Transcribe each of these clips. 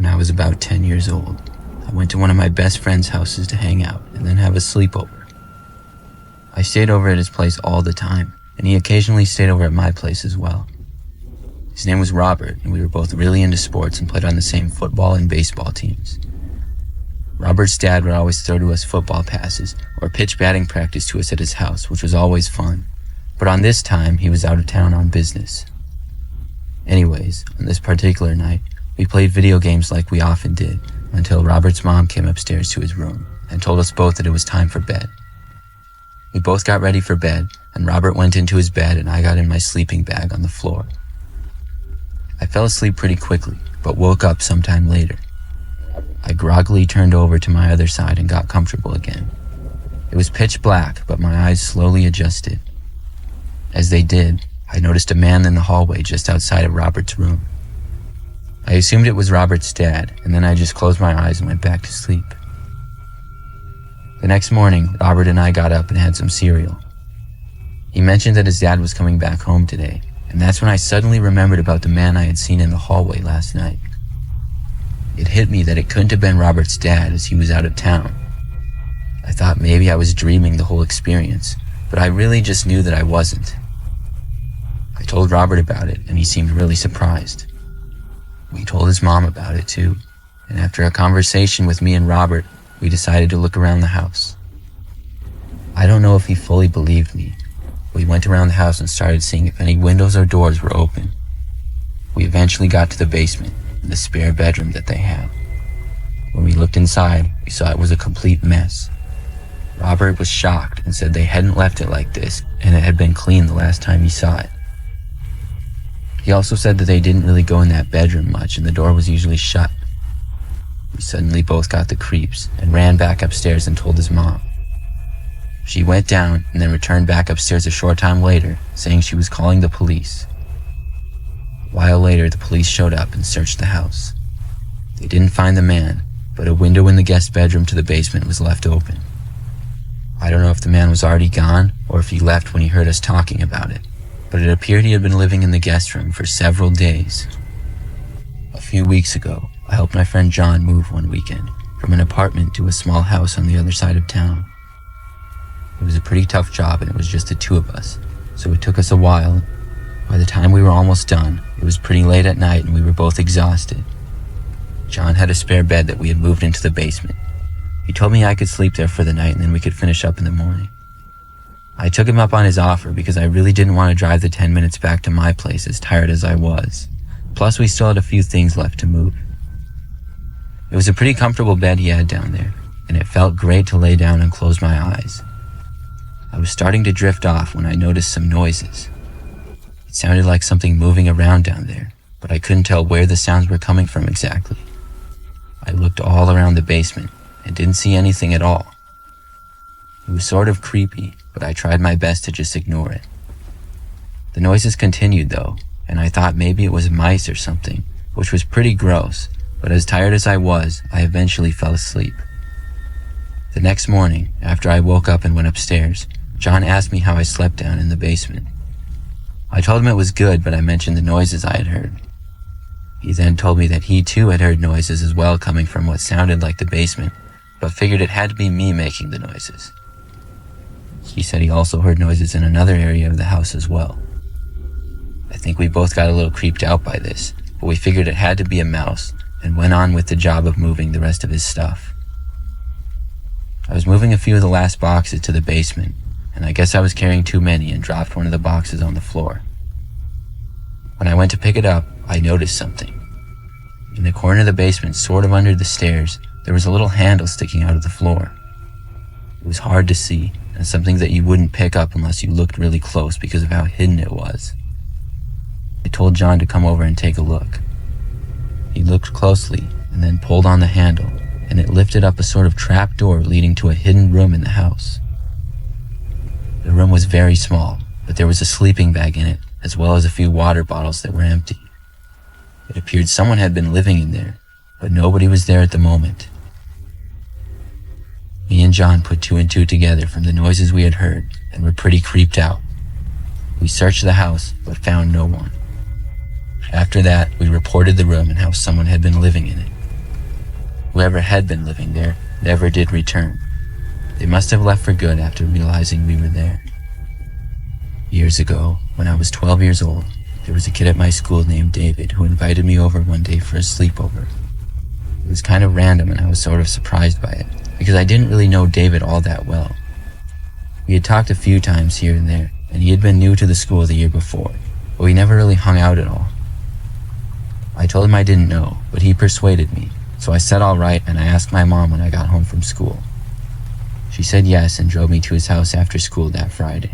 When I was about 10 years old, I went to one of my best friend's houses to hang out and then have a sleepover. I stayed over at his place all the time, and he occasionally stayed over at my place as well. His name was Robert, and we were both really into sports and played on the same football and baseball teams. Robert's dad would always throw to us football passes or pitch batting practice to us at his house, which was always fun. But on this time, he was out of town on business. Anyways, on this particular night, we played video games like we often did until Robert's mom came upstairs to his room and told us both that it was time for bed. We both got ready for bed, and Robert went into his bed and I got in my sleeping bag on the floor. I fell asleep pretty quickly, but woke up sometime later. I groggily turned over to my other side and got comfortable again. It was pitch black, but my eyes slowly adjusted. As they did, I noticed a man in the hallway just outside of Robert's room. I assumed it was Robert's dad, and then I just closed my eyes and went back to sleep. The next morning, Robert and I got up and had some cereal. He mentioned that his dad was coming back home today, and that's when I suddenly remembered about the man I had seen in the hallway last night. It hit me that it couldn't have been Robert's dad, as he was out of town. I thought maybe I was dreaming the whole experience, but I really just knew that I wasn't. I told Robert about it, and he seemed really surprised. We told his mom about it too, and after a conversation with me and Robert, we decided to look around the house. I don't know if he fully believed me. We went around the house and started seeing if any windows or doors were open. We eventually got to the basement, the spare bedroom that they had. When we looked inside, we saw it was a complete mess. Robert was shocked and said they hadn't left it like this, and it had been cleaned the last time he saw it. He also said that they didn't really go in that bedroom much and the door was usually shut. We suddenly both got the creeps and ran back upstairs and told his mom. She went down and then returned back upstairs a short time later, saying she was calling the police. A while later, the police showed up and searched the house. They didn't find the man, but a window in the guest bedroom to the basement was left open. I don't know if the man was already gone or if he left when he heard us talking about it, but it appeared he had been living in the guest room for several days. A few weeks ago, I helped my friend John move one weekend from an apartment to a small house on the other side of town. It was a pretty tough job and it was just the two of us, so it took us a while. By the time we were almost done, it was pretty late at night and we were both exhausted. John had a spare bed that we had moved into the basement. He told me I could sleep there for the night and then we could finish up in the morning. I took him up on his offer because I really didn't want to drive the 10 minutes back to my place as tired as I was. Plus, we still had a few things left to move. It was a pretty comfortable bed he had down there, and it felt great to lay down and close my eyes. I was starting to drift off when I noticed some noises. It sounded like something moving around down there, but I couldn't tell where the sounds were coming from exactly. I looked all around the basement and didn't see anything at all. It was sort of creepy, but I tried my best to just ignore it. The noises continued though, and I thought maybe it was mice or something, which was pretty gross, but as tired as I was, I eventually fell asleep. The next morning, after I woke up and went upstairs, John asked me how I slept down in the basement. I told him it was good, but I mentioned the noises I had heard. He then told me that he too had heard noises as well coming from what sounded like the basement, but figured it had to be me making the noises. He said he also heard noises in another area of the house as well. I think we both got a little creeped out by this, but we figured it had to be a mouse and went on with the job of moving the rest of his stuff. I was moving a few of the last boxes to the basement, and I guess I was carrying too many and dropped one of the boxes on the floor. When I went to pick it up, I noticed something. In the corner of the basement, sort of under the stairs, there was a little handle sticking out of the floor. It was hard to see, and something that you wouldn't pick up unless you looked really close because of how hidden it was. I told John to come over and take a look. He looked closely and then pulled on the handle, and it lifted up a sort of trap door leading to a hidden room in the house. The room was very small, but there was a sleeping bag in it, as well as a few water bottles that were empty. It appeared someone had been living in there, but nobody was there at the moment. Me and John put two and two together from the noises we had heard and were pretty creeped out. We searched the house, but found no one. After that, we reported the room and how someone had been living in it. Whoever had been living there never did return. They must have left for good after realizing we were there. Years ago, when I was 12 years old, there was a kid at my school named David who invited me over one day for a sleepover. It was kind of random and I was sort of surprised by it, because I didn't really know David all that well. We had talked a few times here and there, and he had been new to the school the year before, but we never really hung out at all. I told him I didn't know, but he persuaded me, so I said all right and I asked my mom when I got home from school. She said yes and drove me to his house after school that Friday.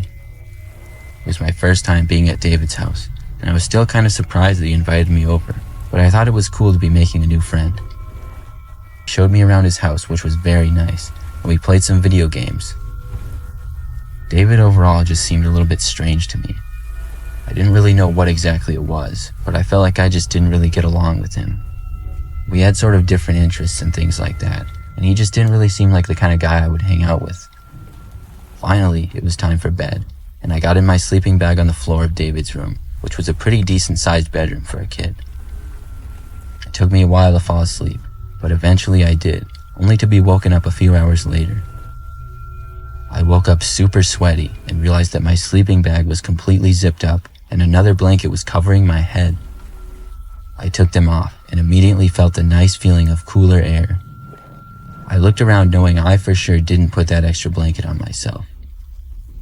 It was my first time being at David's house, and I was still kind of surprised that he invited me over, but I thought it was cool to be making a new friend. He showed me around his house, which was very nice, and we played some video games. David overall just seemed a little bit strange to me. I didn't really know what exactly it was, but I felt like I just didn't really get along with him. We had sort of different interests and things like that, and he just didn't really seem like the kind of guy I would hang out with. Finally, it was time for bed, and I got in my sleeping bag on the floor of David's room, which was a pretty decent-sized bedroom for a kid. It took me a while to fall asleep, but eventually I did, only to be woken up a few hours later. I woke up super sweaty and realized that my sleeping bag was completely zipped up and another blanket was covering my head. I took them off and immediately felt the nice feeling of cooler air. I looked around knowing I for sure didn't put that extra blanket on myself.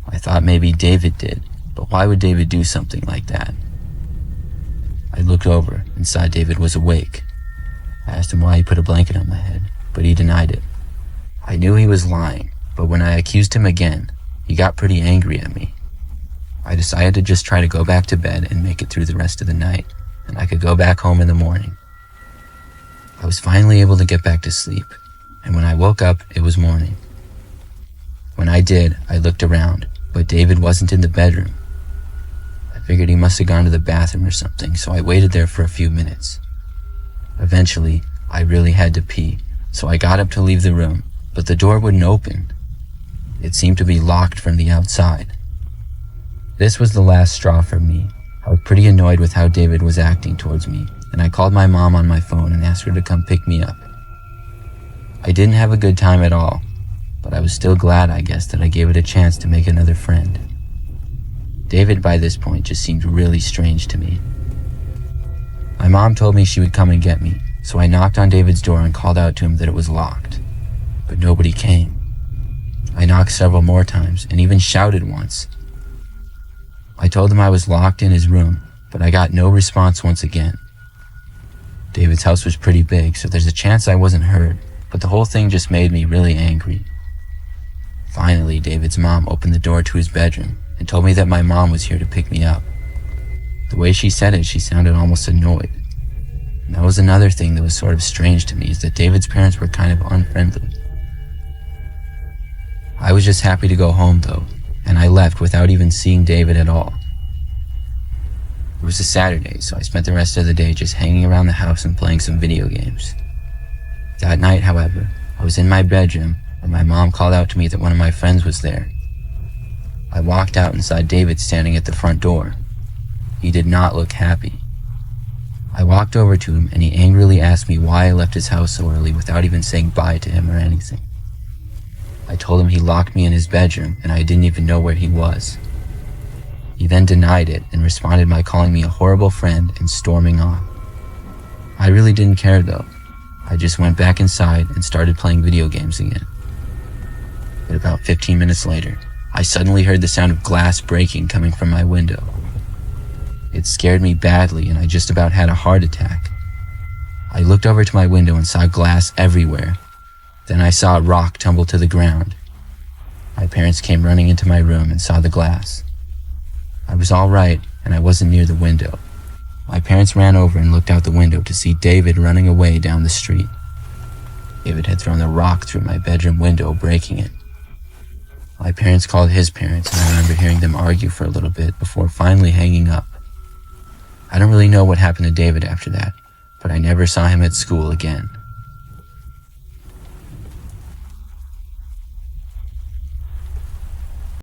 I thought maybe David did, but why would David do something like that? I looked over and saw David was awake. I asked him why he put a blanket on my head, but he denied it. I knew he was lying, but when I accused him again, he got pretty angry at me. I decided to just try to go back to bed and make it through the rest of the night, and I could go back home in the morning. I was finally able to get back to sleep, and when I woke up, it was morning. When I did, I looked around, but David wasn't in the bedroom. I figured he must have gone to the bathroom or something, so I waited there for a few minutes. Eventually, I really had to pee, so I got up to leave the room, but the door wouldn't open. It seemed to be locked from the outside. This was the last straw for me. I was pretty annoyed with how David was acting towards me, and I called my mom on my phone and asked her to come pick me up. I didn't have a good time at all, but I was still glad, I guess, that I gave it a chance to make another friend. David by this point just seemed really strange to me. My mom told me she would come and get me, so I knocked on David's door and called out to him that it was locked, but nobody came. I knocked several more times and even shouted once. I told him I was locked in his room, but I got no response once again. David's house was pretty big, so there's a chance I wasn't heard, but the whole thing just made me really angry. Finally, David's mom opened the door to his bedroom and told me that my mom was here to pick me up. The way she said it, she sounded almost annoyed. And that was another thing that was sort of strange to me, is that David's parents were kind of unfriendly. I was just happy to go home though, and I left without even seeing David at all. It was a Saturday, so I spent the rest of the day just hanging around the house and playing some video games. That night, however, I was in my bedroom and my mom called out to me that one of my friends was there. I walked out and saw David standing at the front door. He did not look happy. I walked over to him and he angrily asked me why I left his house so early without even saying bye to him or anything. I told him he locked me in his bedroom and I didn't even know where he was. He then denied it and responded by calling me a horrible friend and storming off. I really didn't care though. I just went back inside and started playing video games again. But about 15 minutes later, I suddenly heard the sound of glass breaking coming from my window. It scared me badly and I just about had a heart attack. I looked over to my window and saw glass everywhere. Then I saw a rock tumble to the ground. My parents came running into my room and saw the glass. I was all right and I wasn't near the window. My parents ran over and looked out the window to see David running away down the street. David had thrown the rock through my bedroom window, breaking it. My parents called his parents and I remember hearing them argue for a little bit before finally hanging up. I don't really know what happened to David after that, but I never saw him at school again.